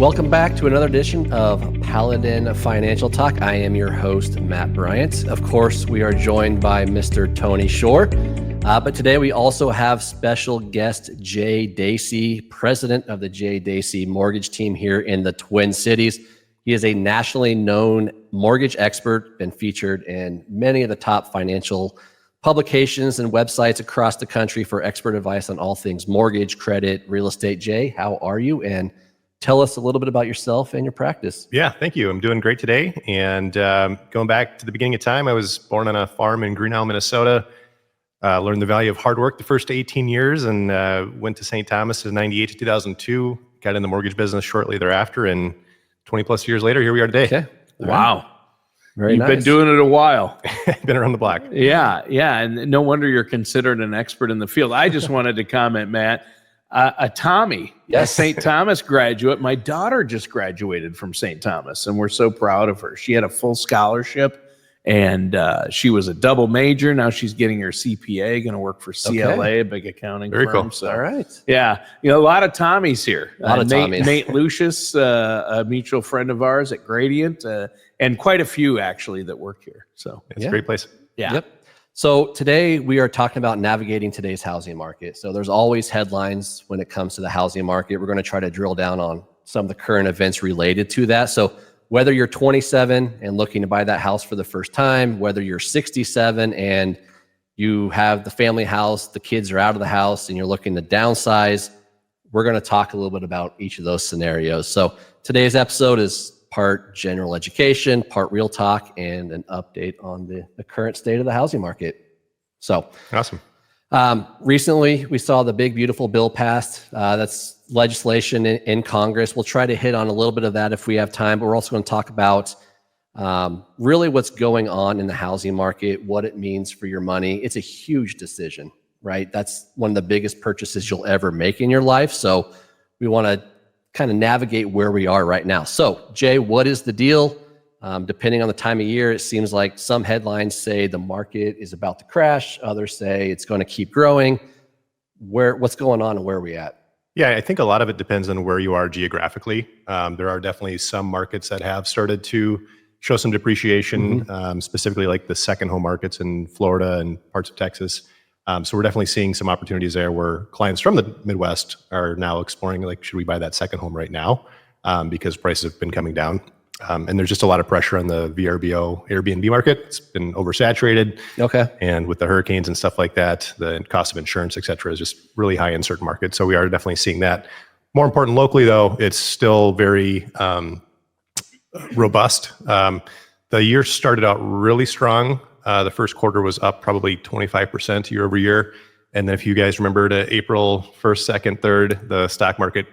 Welcome back to another edition of Paladin Financial Talk. I am your host, Matt Bryant. Of course, we are joined by Mr. Tony Shore. But today we also have special guest Jay Dacey, president of the Jay Dacey Mortgage Team here in the Twin Cities. He is a nationally known mortgage expert, been featured in many of the top financial publications and websites across the country for expert advice on all things mortgage, credit, real estate. Jay, how are you? And tell us a little bit about yourself and your practice. Yeah, thank you. I'm doing great today. And going back to the beginning of time, I was born on a farm in Green Isle, Minnesota. Learned the value of hard work the first 18 years and went to St. Thomas in 98 to 2002. Got in the mortgage business shortly thereafter. And 20 plus years later, here we are today. Okay. Wow. Very You've nice. been doing it a while. Been around the block. Yeah. And no wonder you're considered an expert in the field. I just wanted to comment, Matt, a Tommy, a St. Thomas graduate. My daughter just graduated from St. Thomas, and we're so proud of her. She had a full scholarship, and she was a double major. Now she's getting her CPA, going to work for CLA, a big accounting Very firm. cool. So, All right. yeah, a lot of Tommies here. A lot of Tommies. Nate Lucius, a mutual friend of ours at Gradient, and quite a few actually that work here. So It's a great place. yeah. Yep. So today we are talking about navigating today's housing market. So there's always headlines when it comes to the housing market. We're going to try to drill down on some of the current events related to that. So whether you're 27 and looking to buy that house for the first time, whether you're 67 and you have the family house, the kids are out of the house and you're looking to downsize, we're going to talk a little bit about each of those scenarios. So today's episode is part general education, part real talk, and an update on the current state of the housing market. So Awesome. recently we saw the big, beautiful bill passed. That's legislation in Congress. We'll try to hit on a little bit of that if we have time, but we're also going to talk about really what's going on in the housing market, what it means for your money. It's a huge decision, right? That's one of the biggest purchases you'll ever make in your life. So we want to kind of navigate where we are right now. So Jay, what is the deal? Depending on the time of year, it seems like some headlines say the market is about to crash. Others say it's going to keep growing. What's going on and where are we at? Yeah, I think a lot of it depends on where you are geographically. There are definitely some markets that have started to show some depreciation, specifically like the second home markets in Florida and parts of Texas. So we're definitely seeing some opportunities there where clients from the Midwest are now exploring, like, should we buy that second home right now? Because prices have been coming down. And there's just a lot of pressure on the VRBO Airbnb market. It's been oversaturated. Okay. And with the hurricanes and stuff like that, the cost of insurance, et cetera, is just really high in certain markets. So we are definitely seeing that. More important locally, though, it's still very robust. The year started out really strong. The first quarter was up probably 25% year over year. And then if you guys remember to April 1st, 2nd, 3rd, the stock market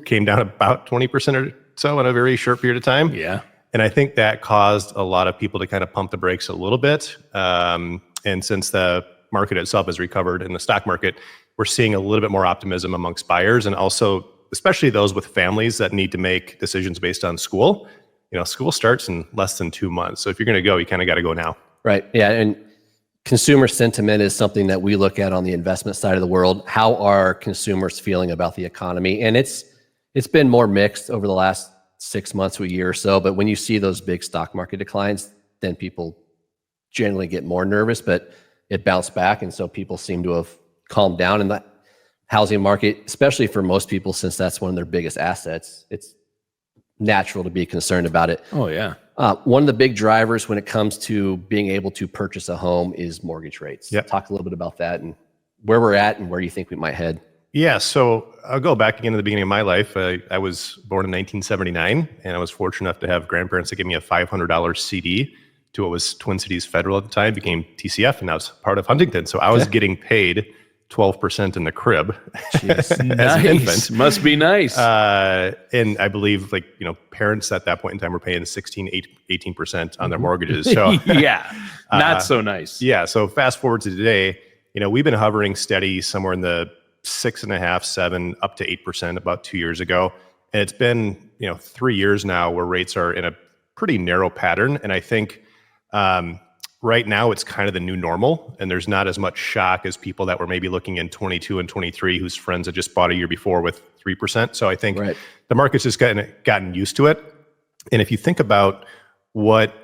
came down about 20% or so in a very short period of time. Yeah. And I think that caused a lot of people to kind of pump the brakes a little bit. And since the market itself has recovered in the stock market, we're seeing a little bit more optimism amongst buyers and also especially those with families that need to make decisions based on school. You know, school starts in less than 2 months. So if you're going to go, you kind of got to go now. Right. Yeah. And consumer sentiment is something that we look at on the investment side of the world. How are consumers feeling about the economy? And it's been more mixed over the last 6 months to a year or so. But when you see those big stock market declines, then people generally get more nervous, but it bounced back. And so people seem to have calmed down in the housing market, especially for most people, since that's one of their biggest assets. It's natural to be concerned about it. Oh, yeah. One of the big drivers when it comes to being able to purchase a home is mortgage rates. Yep. Talk a little bit about that and where we're at and where you think we might head. Yeah, so I'll go back again to the beginning of my life. I was born in 1979, and I was fortunate enough to have grandparents that gave me a $500 CD to what was Twin Cities Federal at the time, became TCF, and now it's part of Huntington. So I was getting paid 12% in the crib as an infant. Must be nice. And I believe, like, you know, parents at that point in time were paying 18% on their mortgages. So yeah, not so nice. yeah. So fast forward to today, you know, we've been hovering steady somewhere in the 6.5, 7, up to 8% about 2 years ago. And it's been, 3 years now where rates are in a pretty narrow pattern. And I think right now it's kind of the new normal, and there's not as much shock as people that were maybe looking in 22 and 23 whose friends had just bought a year before with 3%. So I think the market's just gotten used to it. And if you think about what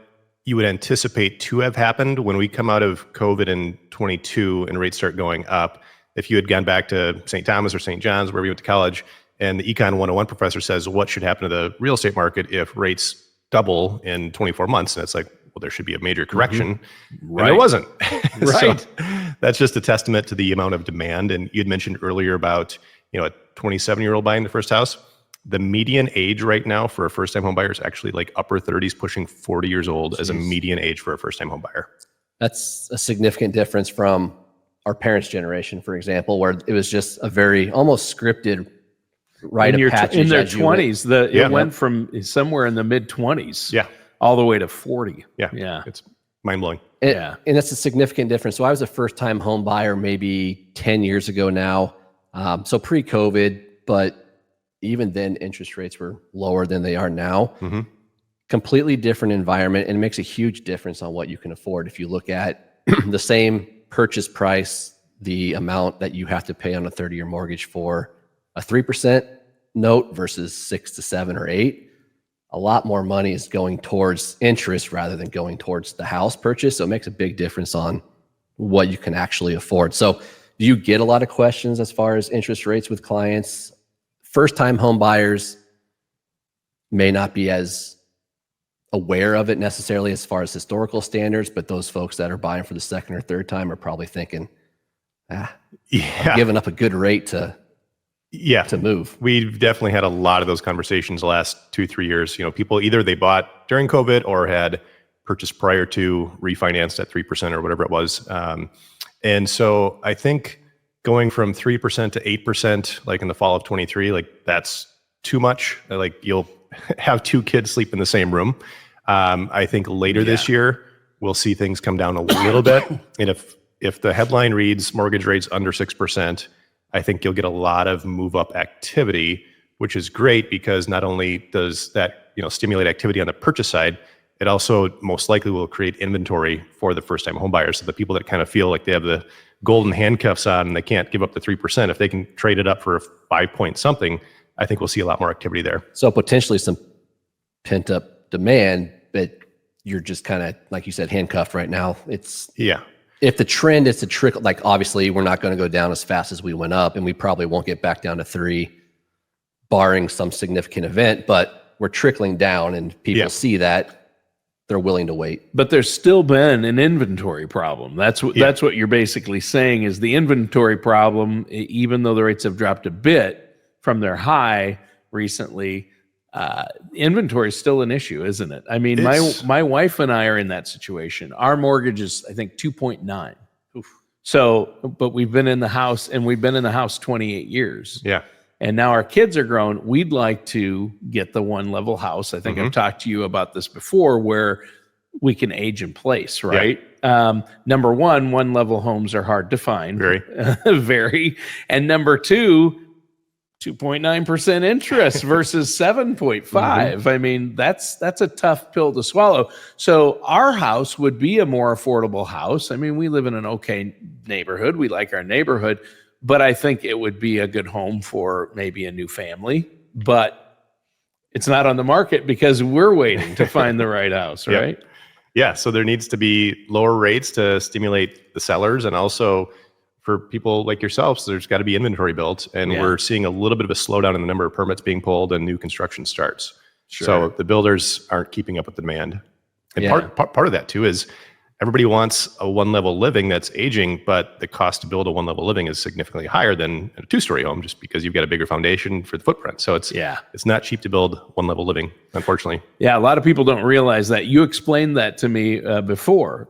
you would anticipate to have happened when we come out of COVID in 22 and rates start going up, if you had gone back to St. Thomas or St. John's, wherever you went to college, and the Econ 101 professor says, what should happen to the real estate market if rates double in 24 months? And it's like, well, there should be a major correction. And there wasn't. So that's just a testament to the amount of demand. And you had mentioned earlier about, a 27-year-old buying the first house. The median age right now for a first-time home buyer is actually like upper 30s, pushing 40 years old as a median age for a first-time home buyer. That's a significant difference from our parents' generation, for example, where it was just a very almost scripted rite of passage. In their 20s, it went from somewhere in the mid-20s all the way to 40. Yeah. It's mind-blowing. And that's a significant difference. So I was a first-time home buyer maybe 10 years ago now. So pre-COVID, but even then interest rates were lower than they are now. Completely different environment, and it makes a huge difference on what you can afford. If you look at the same purchase price, the amount that you have to pay on a 30-year mortgage for a 3% note versus 6 to 7 or 8, a lot more money is going towards interest rather than going towards the house purchase. So it makes a big difference on what you can actually afford. So do you get a lot of questions as far as interest rates with clients? First-time home buyers may not be as aware of it necessarily as far as historical standards, but those folks that are buying for the second or third time are probably thinking, I'm giving up a good rate to move. We've definitely had a lot of those conversations the last 2-3 years. People either they bought during COVID or had purchased prior to, refinanced at 3% or whatever it was. And so I think going from 3% to 8%, like in the fall of 23, like that's too much. Like you'll have 2 kids sleep in the same room. I think later this year, we'll see things come down a little bit. And if the headline reads mortgage rates under 6%, I think you'll get a lot of move up activity, which is great because not only does that, stimulate activity on the purchase side, it also most likely will create inventory for the first time home buyers. So the people that kind of feel like they have the golden handcuffs on and they can't give up the 3%, if they can trade it up for a 5-point something, I think we'll see a lot more activity there. So potentially some pent up demand, but you're just kind of, like you said, handcuffed right now. If the trend is to trickle, like obviously we're not going to go down as fast as we went up, and we probably won't get back down to 3, barring some significant event, but we're trickling down and people see that. They're willing to wait. But there's still been an inventory problem. That's what you're basically saying is the inventory problem, even though the rates have dropped a bit from their high recently, inventory is still an issue, isn't it? I mean, my wife and I are in that situation. Our mortgage is, I think, 2.9. So, but we've been in the house 28 years. Yeah. And now our kids are grown. We'd like to get the one level house. I think I've talked to you about this before, where we can age in place, right? Number one level homes are hard to find. Very. And number two, 2.9% interest versus 7.5. I mean, that's a tough pill to swallow. So our house would be a more affordable house. I mean, we live in an okay neighborhood. We like our neighborhood. But I think it would be a good home for maybe a new family. But it's not on the market because we're waiting to find the right house, right? Yeah, so there needs to be lower rates to stimulate the sellers. And also for people like yourselves, there's got to be inventory built. And we're seeing a little bit of a slowdown in the number of permits being pulled and new construction starts. So the builders aren't keeping up with the demand. And part of that too is everybody wants a one-level living that's aging, but the cost to build a one-level living is significantly higher than a 2-story home, just because you've got a bigger foundation for the footprint. So it's not cheap to build one-level living, unfortunately. Yeah, a lot of people don't realize that. You explained that to me before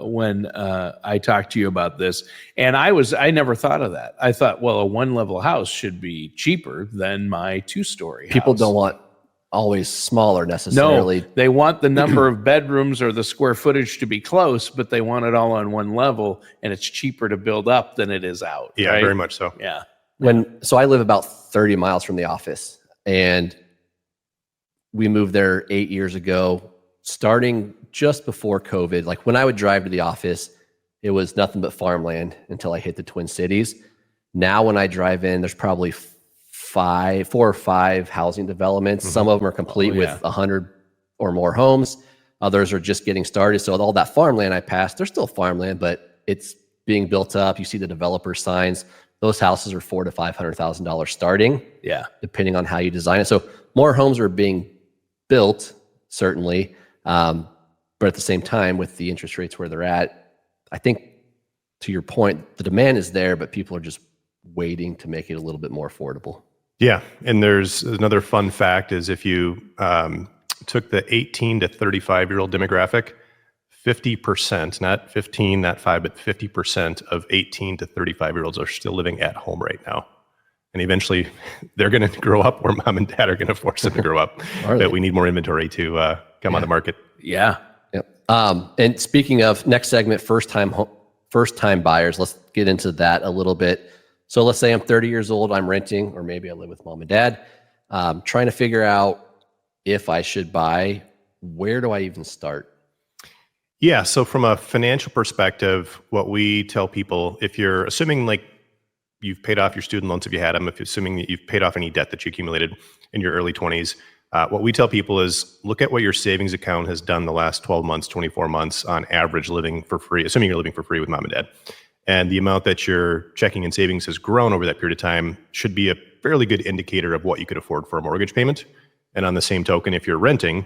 when I talked to you about this, and I never thought of that. I thought, well, a one-level house should be cheaper than my 2-story house. People don't want always smaller necessarily. No, they want the number of bedrooms or the square footage to be close, but they want it all on one level, and it's cheaper to build up than it is out. Yeah, right? very much so. Yeah. So I live about 30 miles from the office, and we moved there 8 years ago. Starting just before COVID. Like when I would drive to the office, it was nothing but farmland until I hit the Twin Cities. Now when I drive in, there's probably 4 or 5 housing developments. Some of them are complete with 100 or more homes. Others are just getting started. So all that farmland I passed, they're still farmland, but it's being built up. You see the developer signs. Those houses are $400,000 to $500,000 starting. Yeah. Depending on how you design it. So more homes are being built, certainly. But at the same time, with the interest rates where they're at, I think to your point, the demand is there, but people are just waiting to make it a little bit more affordable. Yeah. And there's another fun fact is if you took the 18 to 35-year-old demographic, 50%, not 15, not 5, but 50% of 18 to 35-year-olds are still living at home right now. And eventually they're going to grow up where mom and dad are going to force them to grow up. That we need more inventory to come on the market. Yeah. Yep. And speaking of next segment, first-time buyers, let's get into that a little bit. So let's say I'm 30 years old, I'm renting, or maybe I live with mom and dad, trying to figure out if I should buy. Where do I even start? Yeah. So from a financial perspective, what we tell people, if you're assuming like you've paid off your student loans if you had them, if you're assuming that you've paid off any debt that you accumulated in your early 20s, what we tell people is look at what your savings account has done the last 12 months, 24 months on average living for free, assuming you're living for free with mom and dad. And the amount that your checking and savings has grown over that period of time should be a fairly good indicator of what you could afford for a mortgage payment. And on the same token, if you're renting,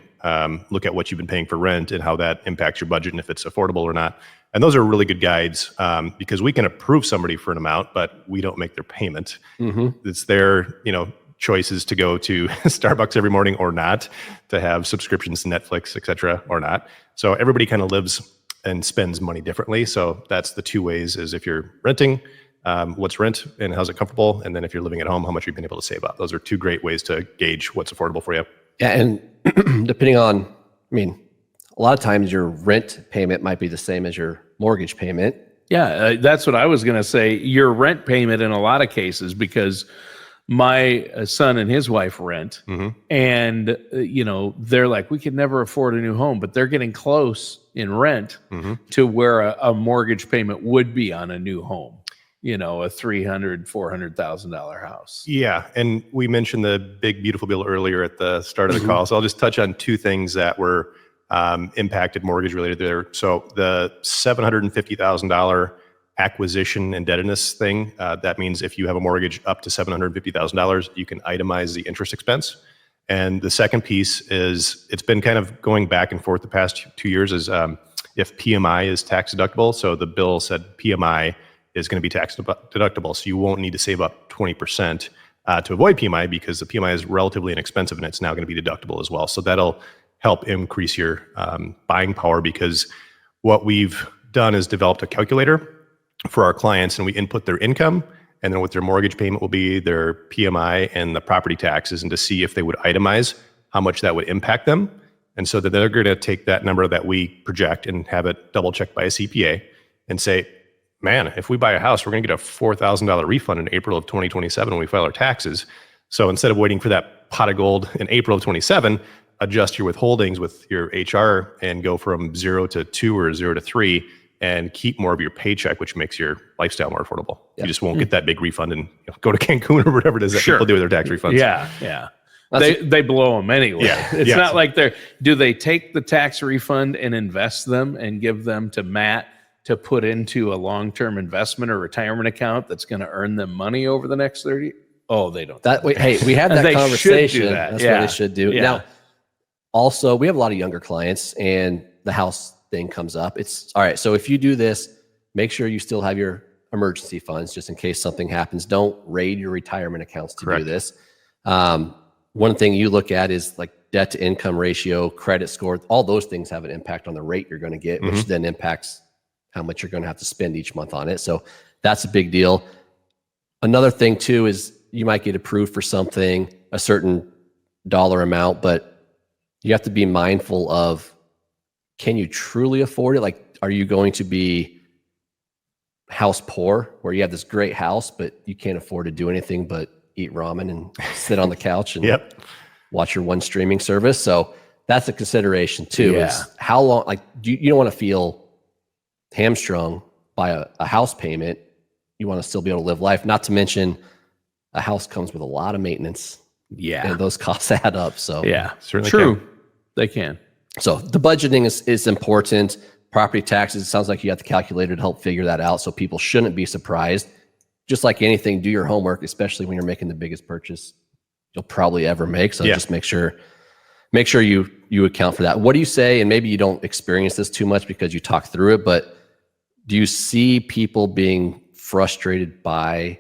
look at what you've been paying for rent and how that impacts your budget and if it's affordable or not. And those are really good guides because we can approve somebody for an amount, but we don't make their payment. It's their, choices to go to Starbucks every morning or not, to have subscriptions to Netflix, et cetera, or not. So everybody kind of lives and spends money differently. So that's the 2 ways is if you're renting, what's rent and how's it comfortable? And then if you're living at home, how much you've been able to save up. Those are 2 great ways to gauge what's affordable for you. Yeah. And depending on, a lot of times your rent payment might be the same as your mortgage payment. Yeah. That's what I was going to say. Your rent payment in a lot of cases, because my son and his wife rent and, they're like, we could never afford a new home, but they're getting close in rent to where a mortgage payment would be on a new home. A $300,000, $400,000 house. Yeah. And we mentioned the big, beautiful bill earlier at the start of the call. So I'll just touch on 2 things that were impacted mortgage related there. So the $750,000 acquisition indebtedness thing, that means if you have a mortgage up to $750,000, you can itemize the interest expense. And the second piece is it's been kind of going back and forth the past 2 years is if PMI is tax deductible. So the bill said PMI is going to be tax deductible. So you won't need to save up 20% to avoid PMI because the PMI is relatively inexpensive and it's now going to be deductible as well. So that'll help increase your buying power because what we've done is developed a calculator for our clients and we input their income and then what their mortgage payment will be, their PMI and the property taxes, and to see if they would itemize how much that would impact them. And so that they're going to take that number that we project and have it double checked by a CPA and say, man, if we buy a house, we're going to get a $4,000 refund in April of 2027 when we file our taxes. So instead of waiting for that pot of gold in April of 27, adjust your withholdings with your HR and go from 0 to 2 or 0 to 3 and keep more of your paycheck, which makes your lifestyle more affordable. Yeah. You just won't get that big refund and go to Cancun or whatever it is that people do with their tax refunds. Yeah, yeah. They blow them anyway. Yeah. It's not like do they take the tax refund and invest them and give them to Matt to put into a long-term investment or retirement account that's going to earn them money over the next 30? Oh, they don't. Hey, we had that conversation. Should do that. That's what they should do. Yeah. Now, also, we have a lot of younger clients and the house thing comes up. It's all right. So if you do this, make sure you still have your emergency funds just in case something happens. Don't raid your retirement accounts to do this. One thing you look at is like debt to income ratio, credit score. All those things have an impact on the rate you're going to get, which then impacts how much you're going to have to spend each month on it. So that's a big deal. Another thing too is you might get approved for something, a certain dollar amount, but you have to be mindful of, can you truly afford it? Like, are you going to be house poor where you have this great house, but you can't afford to do anything but eat ramen and sit on the couch and watch your one streaming service? So that's a consideration too. Yeah. Is how long, like, you don't want to feel hamstrung by a house payment. You want to still be able to live life. Not to mention, a house comes with a lot of maintenance. Yeah. And those costs add up. So Yeah. Certainly True. can. They can. So the budgeting is important. Property taxes, it sounds like you have the calculator to help figure that out. So people shouldn't be surprised. Just like anything, do your homework, especially when you're making the biggest purchase you'll probably ever make. So just make sure you account for that. What do you say? And maybe you don't experience this too much because you talk through it, but do you see people being frustrated by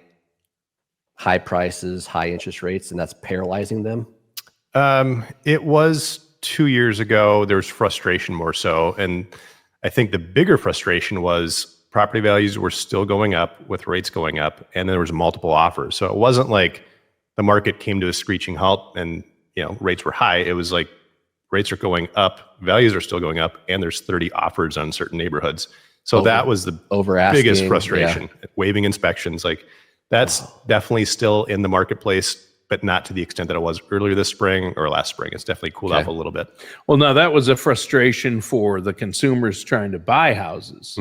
high prices, high interest rates, and that's paralyzing them? It was 2 years ago. There was frustration more so. And I think the bigger frustration was property values were still going up with rates going up, and there was multiple offers. So it wasn't like the market came to a screeching halt and rates were high. It was like rates are going up, values are still going up, and there's 30 offers on certain neighborhoods. So that was the biggest frustration. Waiving inspections, like that's definitely still in the marketplace, but not to the extent that it was earlier this spring or last spring. It's definitely cooled off a little bit. Well, now that was a frustration for the consumers trying to buy houses.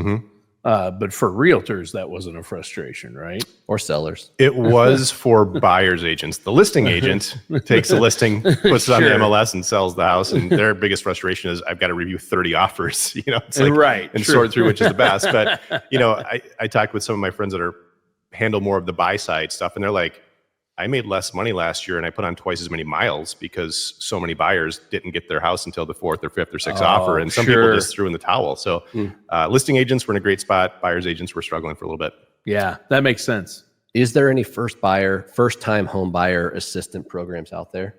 But for realtors, that wasn't a frustration, right? Or sellers. It was for buyer's agents. The listing agent takes the listing, puts it on the MLS and sells the house. And their biggest frustration is I've got to review 30 offers, it's like, and sort through which is the best. But, I talked with some of my friends that handle more of the buy side stuff, and they're like, I made less money last year and I put on twice as many miles because so many buyers didn't get their house until the 4th or 5th or 6th offer. And some people just threw in the towel. So listing agents were in a great spot. Buyers agents were struggling for a little bit. Yeah, that makes sense. Is there any first time home buyer assistant programs out there?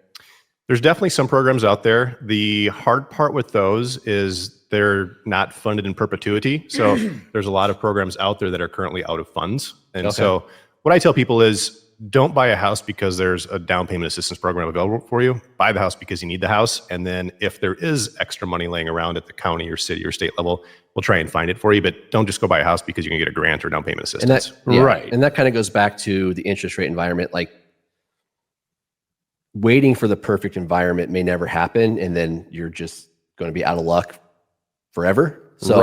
There's definitely some programs out there. The hard part with those is they're not funded in perpetuity. So there's a lot of programs out there that are currently out of funds. And so what I tell people is, don't buy a house because there's a down payment assistance program available for you. Buy the house because you need the house. And then if there is extra money laying around at the county or city or state level, we'll try and find it for you. But don't just go buy a house because you can get a grant or down payment assistance. Right. And that kind of goes back to the interest rate environment. Like, waiting for the perfect environment may never happen. And then you're just going to be out of luck forever. So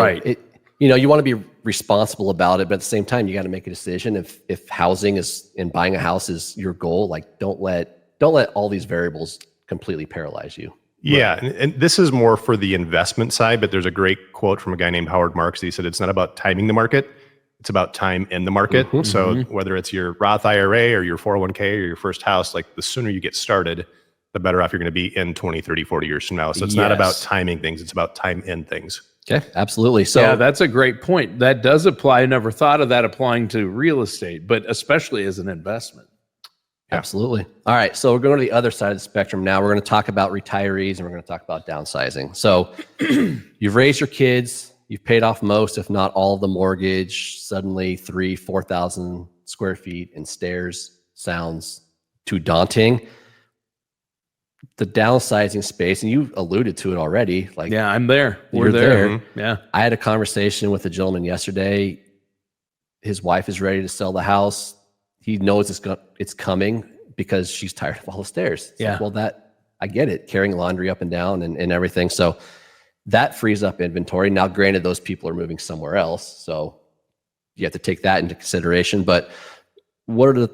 you want to be responsible about it, but at the same time, you got to make a decision. If housing is and buying a house is your goal, like don't let all these variables completely paralyze you. Yeah, and this is more for the investment side, but there's a great quote from a guy named Howard Marks. He said, it's not about timing the market, it's about time in the market. So whether it's your Roth IRA or your 401k or your first house, like the sooner you get started, the better off you're going to be in 20, 30, 40 years from now. So it's not about timing things, it's about time in things. Okay, absolutely. So yeah, that's a great point. That does apply. I never thought of that applying to real estate, but especially as an investment. Absolutely. All right, so we're going to the other side of the spectrum now. We're going to talk about retirees and we're going to talk about downsizing. So you've raised your kids, you've paid off most, if not all of the mortgage. Suddenly 4,000 square feet and stairs sounds too daunting. The downsizing space, and you alluded to it already. Like, yeah, I'm there. We're you're there. Yeah. I had a conversation with a gentleman yesterday. His wife is ready to sell the house. He knows it's coming because she's tired of all the stairs. It's like, well, I get it, carrying laundry up and down and everything. So that frees up inventory. Now, granted, those people are moving somewhere else, so you have to take that into consideration. But what are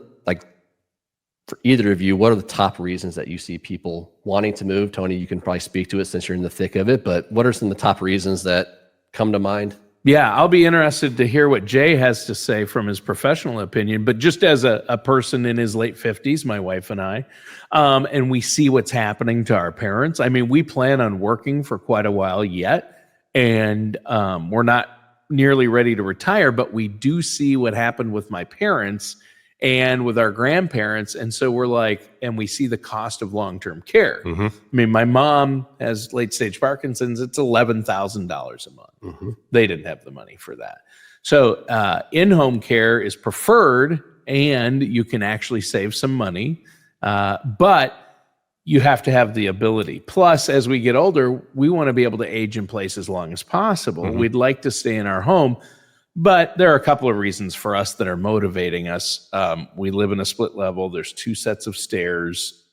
for either of you, what are the top reasons that you see people wanting to move? Tony, you can probably speak to it since you're in the thick of it, but what are some of the top reasons that come to mind? Yeah, I'll be interested to hear what Jay has to say from his professional opinion, but just as a person in his late 50s, my wife and I, and we see what's happening to our parents. I mean, we plan on working for quite a while yet, and we're not nearly ready to retire, but we do see what happened with my parents and with our grandparents. And so we're like, and we see the cost of long-term care. I mean, my mom has late stage Parkinson's. It's $11,000 a month. They didn't have the money for that. So in-home care is preferred and you can actually save some money, but you have to have the ability. Plus, as we get older, we want to be able to age in place as long as possible. We'd like to stay in our home. But there are a couple of reasons for us that are motivating us. We live in a split level. There's 2 sets of stairs.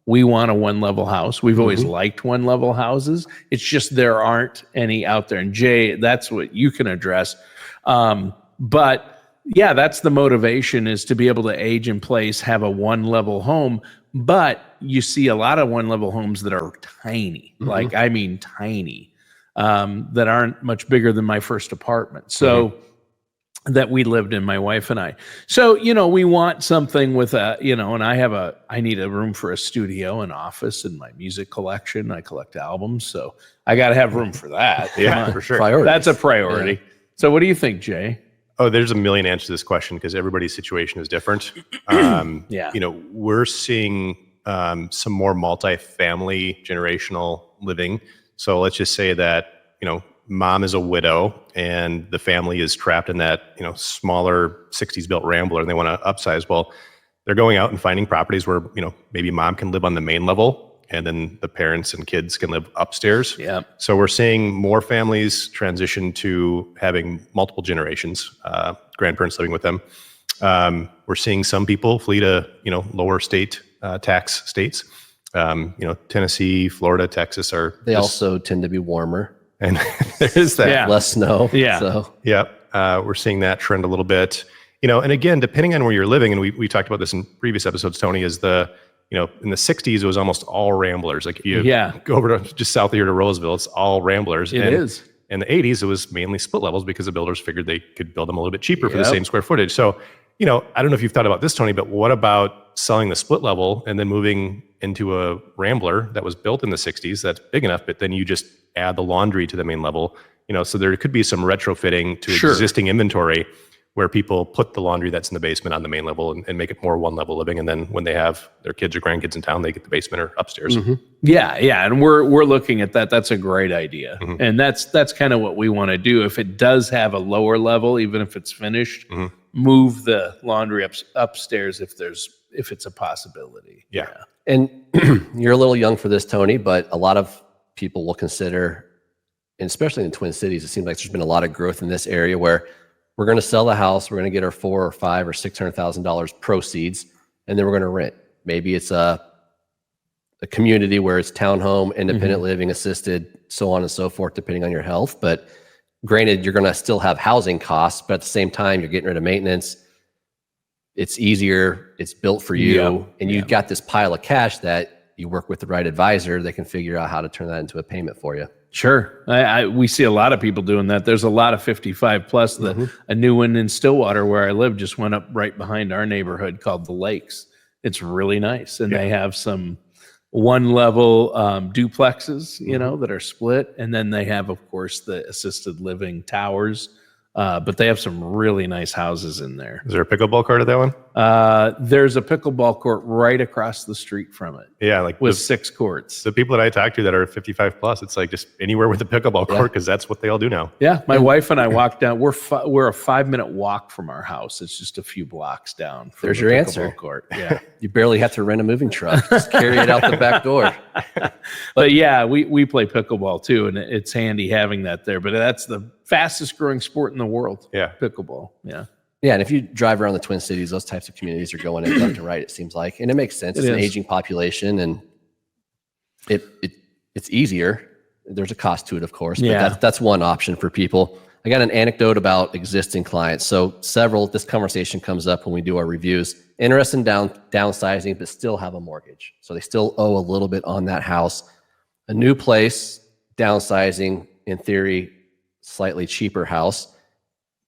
We want a one-level house. We've always liked one-level houses. It's just there aren't any out there. And Jay, that's what you can address. But yeah, that's the motivation, is to be able to age in place, have a one-level home. But you see a lot of one-level homes that are tiny, like, I mean, tiny, that aren't much bigger than my first apartment. So that we lived in, my wife and I. So, we want something with and I need a room for a studio, an office, and my music collection. I collect albums, so I got to have room for that. Yeah, for sure. Priorities. That's a priority. Yeah. So what do you think, Jay? Oh, there's a million answers to this question because everybody's situation is different. We're seeing some more multifamily generational living. So let's just say that, mom is a widow and the family is trapped in that, smaller 60s built Rambler, and they want to upsize. Well, they're going out and finding properties where, maybe mom can live on the main level and then the parents and kids can live upstairs. Yeah. So we're seeing more families transition to having multiple generations, grandparents living with them. We're seeing some people flee to, lower state tax states. Tennessee, Florida, Texas They also tend to be warmer. And there's that. Yeah. Less snow. Yeah. So. We're seeing that trend a little bit. And again, depending on where you're living, and we talked about this in previous episodes, Tony, is in the 60s, it was almost all Ramblers. Like if you go over to just south of here to Roseville, it's all Ramblers. It is. In the 80s, it was mainly split levels because the builders figured they could build them a little bit cheaper for the same square footage. So, I don't know if you've thought about this, Tony, but what about selling the split level and then moving into a Rambler that was built in the 60s that's big enough, but then you just add the laundry to the main level, so there could be some retrofitting to existing inventory where people put the laundry that's in the basement on the main level and make it more one level living. And then when they have their kids or grandkids in town, they get the basement or upstairs. Yeah. And we're looking at that. That's a great idea. And that's kind of what we want to do. If it does have a lower level, even if it's finished, move the laundry upstairs if it's a possibility. Yeah. And you're a little young for this, Tony, but a lot of people will consider, and especially in the Twin Cities, it seems like there's been a lot of growth in this area where we're going to sell the house, we're going to get our $400,000 or $500,000 or $600,000 proceeds, and then we're going to rent. Maybe it's a community where it's townhome, independent living, assisted, so on and so forth, depending on your health. But granted, you're going to still have housing costs, but at the same time, you're getting rid of maintenance. It's easier, it's built for you, and you've got this pile of cash that you work with the right advisor that can figure out how to turn that into a payment for you. Sure. We see a lot of people doing that. There's a lot of 55 plus. A new one in Stillwater where I live just went up right behind our neighborhood called the Lakes. It's really nice. And they have some one level duplexes, that are split. And then they have, of course, the assisted living towers. But they have some really nice houses in there. Is there a pickleball court at that one? There's a pickleball court right across the street from it. Yeah, like with 6 courts. The people that I talk to that are 55 plus, it's like just anywhere with a pickleball court because that's what they all do now. Yeah, my wife and I walk down. We're a 5-minute walk from our house. It's just a few blocks down. There's your answer. Court. Yeah, you barely have to rent a moving truck. Just carry it out the back door. But yeah, we play pickleball too, and it's handy having that there. But that's the fastest growing sport in the world. Yeah, pickleball. Yeah. Yeah, and if you drive around the Twin Cities, those types of communities are going in left and right, it seems like. And it makes sense. It's an aging population, and it's easier. There's a cost to it, of course, but that's one option for people. I got an anecdote about existing clients. So this conversation comes up when we do our reviews. Interested in downsizing, but still have a mortgage. So they still owe a little bit on that house. A new place, downsizing, in theory, slightly cheaper house.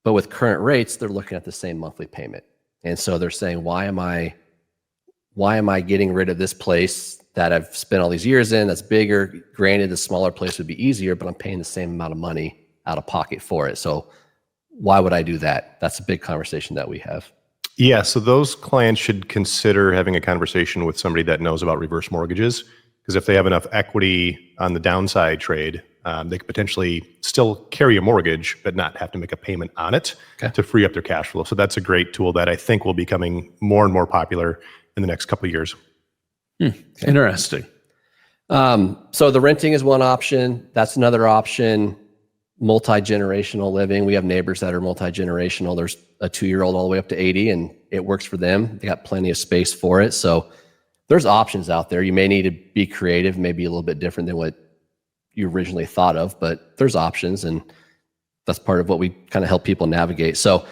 But with current rates, they're looking at the same monthly payment. And so they're saying, why am I getting rid of this place that I've spent all these years in, that's bigger? Granted, the smaller place would be easier, but I'm paying the same amount of money out of pocket for it. So why would I do that? That's a big conversation that we have. Yeah, so those clients should consider having a conversation with somebody that knows about reverse mortgages, because if they have enough equity on the downside trade, they could potentially still carry a mortgage, but not have to make a payment on it to free up their cash flow. So that's a great tool that I think will be becoming more and more popular in the next couple of years. Interesting. So the renting is one option. That's another option. Multi-generational living. We have neighbors that are multi-generational. There's a 2-year-old all the way up to 80, and it works for them. They got plenty of space for it. So there's options out there. You may need to be creative, maybe a little bit different than what you originally thought of, but there's options, and that's part of what we kind of help people navigate. So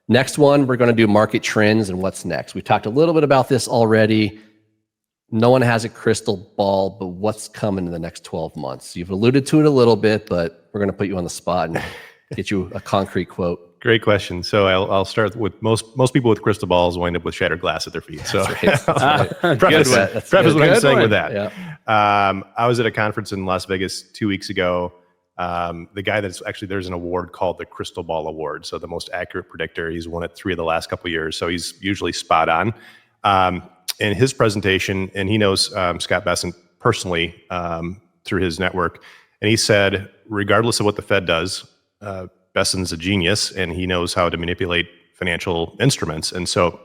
next one, we're going to do market trends and what's next. We talked a little bit about this already. No one has a crystal ball, but what's coming in the next 12 months? You've alluded to it a little bit, but we're going to put you on the spot and get you a concrete quote. Great question. So I'll start with most people with crystal balls wind up with shattered glass at their feet. So That's right. preface what I'm saying with that. Yeah. I was at a conference in Las Vegas 2 weeks ago. The guy that's actually, there's an award called the Crystal Ball Award. So the most accurate predictor. He's won it 3 of the last couple of years. So he's usually spot on. In his presentation, and he knows Scott Bessent personally through his network, and he said, regardless of what the Fed does, Bessent's a genius, and he knows how to manipulate financial instruments. And so,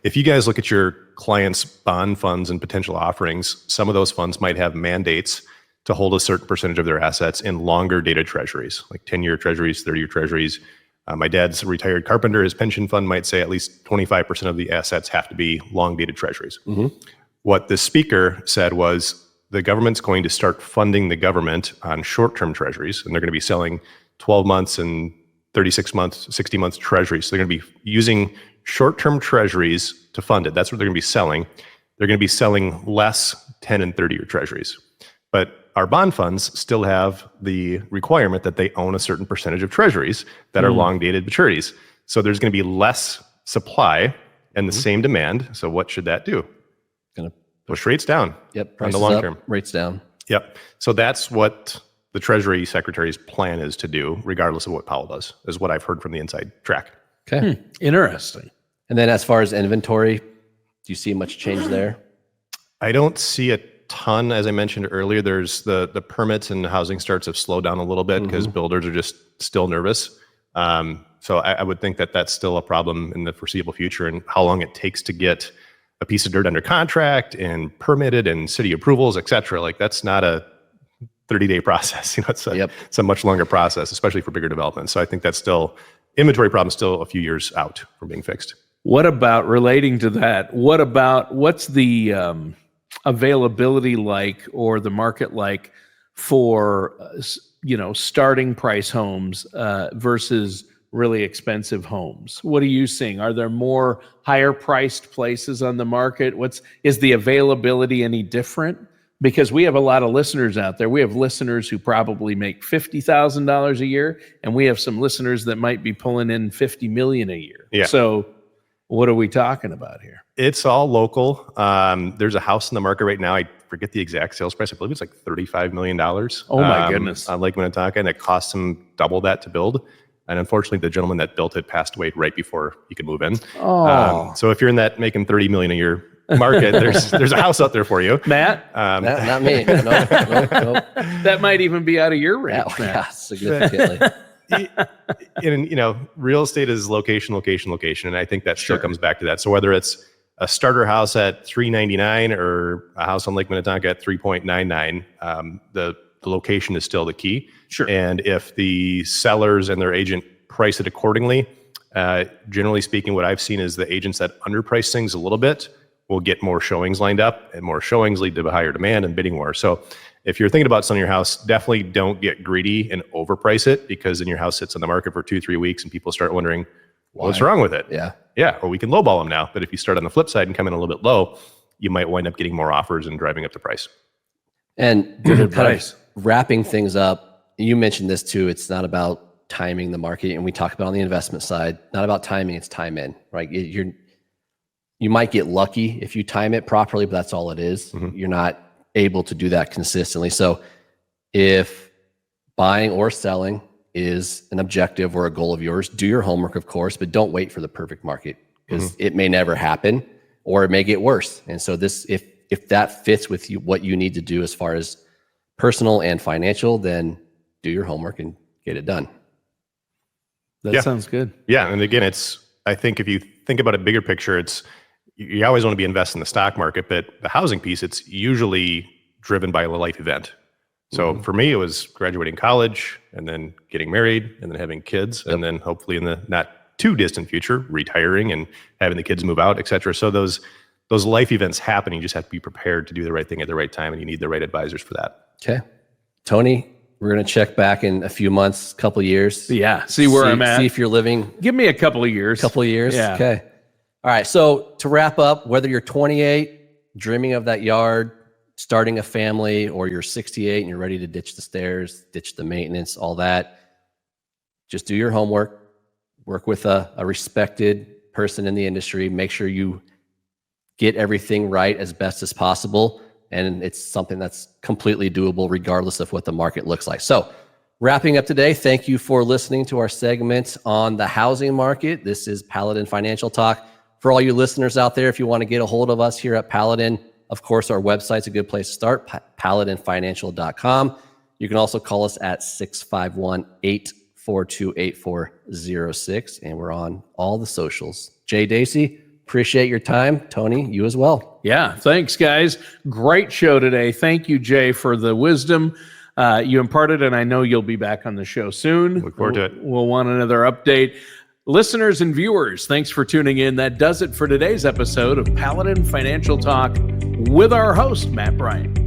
if you guys look at your clients' bond funds and potential offerings, some of those funds might have mandates to hold a certain percentage of their assets in longer dated treasuries, like 10-year treasuries, 30-year treasuries. My dad's a retired carpenter. His pension fund might say at least 25% of the assets have to be long dated treasuries. Mm-hmm. What the speaker said was the government's going to start funding the government on short-term treasuries, and they're going to be selling 12 months and 36 months, 60 months treasuries. So they're going to be using short-term treasuries to fund it. That's what they're going to be selling. They're going to be selling less 10 and 30-year treasuries. But our bond funds still have the requirement that they own a certain percentage of treasuries that are long-dated maturities. So there's going to be less supply and the same demand. So what should that do? Going to push rates down. Yep. On the long term. Rates down. Yep. So that's what the Treasury Secretary's plan is to do, regardless of what Powell does, is what I've heard from the inside track. Okay. Interesting. And then as far as inventory, do you see much change there? I don't see a ton. As I mentioned earlier, there's the permits and housing starts have slowed down a little bit because builders are just still nervous. So I would think that that's still a problem in the foreseeable future, and how long it takes to get a piece of dirt under contract and permitted and city approvals, et cetera. Like that's not a 30-day process. It's a much longer process, especially for bigger developments. So I think that's still, inventory problem is still a few years out from being fixed. What about, relating to that, what's the availability like, or the market like, for starting price homes versus really expensive homes? What are you seeing? Are there more higher priced places on the market? Is the availability any different? Because we have a lot of listeners out there. We have listeners who probably make $50,000 a year, and we have some listeners that might be pulling in $50 million a year. Yeah. So what are we talking about here? It's all local. There's a house in the market right now. I forget the exact sales price. I believe it's like $35 million. Oh my goodness. On Lake Minnetonka, and it cost him double that to build. And unfortunately, the gentleman that built it passed away right before he could move in. Oh. So if you're in that making $30 million a year market, there's a house out there for you. Matt? Not me. No. That might even be out of your range. Yeah, significantly. Real estate is location, and I think that still comes back to that. So whether it's a starter house at $399 or a house on Lake Minnetonka at $3.99, the location is still the key. Sure. And if the sellers and their agent price it accordingly, generally speaking, what I've seen is the agents that underprice things a little bit will get more showings lined up, and more showings lead to higher demand and bidding war. So if you're thinking about selling your house, definitely don't get greedy and overprice it, because then your house sits on the market for 2-3 weeks and people start wondering, what's wrong with it? Yeah. Or we can lowball them now. But if you start on the flip side and come in a little bit low, you might wind up getting more offers and driving up the price. And good advice. Wrapping things up, you mentioned this too. It's not about timing the market, and we talk about on the investment side, not about timing, it's time in, right? You might get lucky if you time it properly, but that's all it is. You're not able to do that consistently. So if buying or selling is an objective or a goal of yours, do your homework, of course, but don't wait for the perfect market, because it may never happen, or it may get worse. And so if that fits with you, what you need to do as far as personal and financial, then do your homework and get it done. That sounds good. Yeah. And again, I think if you think about a bigger picture, you always want to be invested in the stock market, but the housing piece, it's usually driven by a life event. So for me, it was graduating college and then getting married and then having kids, and then hopefully in the not too distant future, retiring and having the kids move out, et cetera. So those those life events happen. You just have to be prepared to do the right thing at the right time, and you need the right advisors for that. Okay. Tony, we're going to check back in a few months, couple years. Yeah. See where I'm at. See if you're living. Give me a couple of years. Yeah. Okay. All right. So to wrap up, whether you're 28, dreaming of that yard, starting a family, or you're 68 and you're ready to ditch the stairs, ditch the maintenance, all that, just do your homework, work with a respected person in the industry, make sure you get everything right as best as possible. And it's something that's completely doable regardless of what the market looks like. So wrapping up today, thank you for listening to our segment on the housing market. This is Paladin Financial Talk. For all you listeners out there, if you want to get a hold of us here at Paladin, of course, our website's a good place to start, paladinfinancial.com. You can also call us at 651-842-8406, and we're on all the socials. Jay Dacey, appreciate your time. Tony, you as well. Yeah, thanks, guys. Great show today. Thank you, Jay, for the wisdom you imparted, and I know you'll be back on the show soon. Look forward to it. We'll want another update. Listeners and viewers, thanks for tuning in. That does it for today's episode of Paladin Financial Talk with our host, Matt Bryant.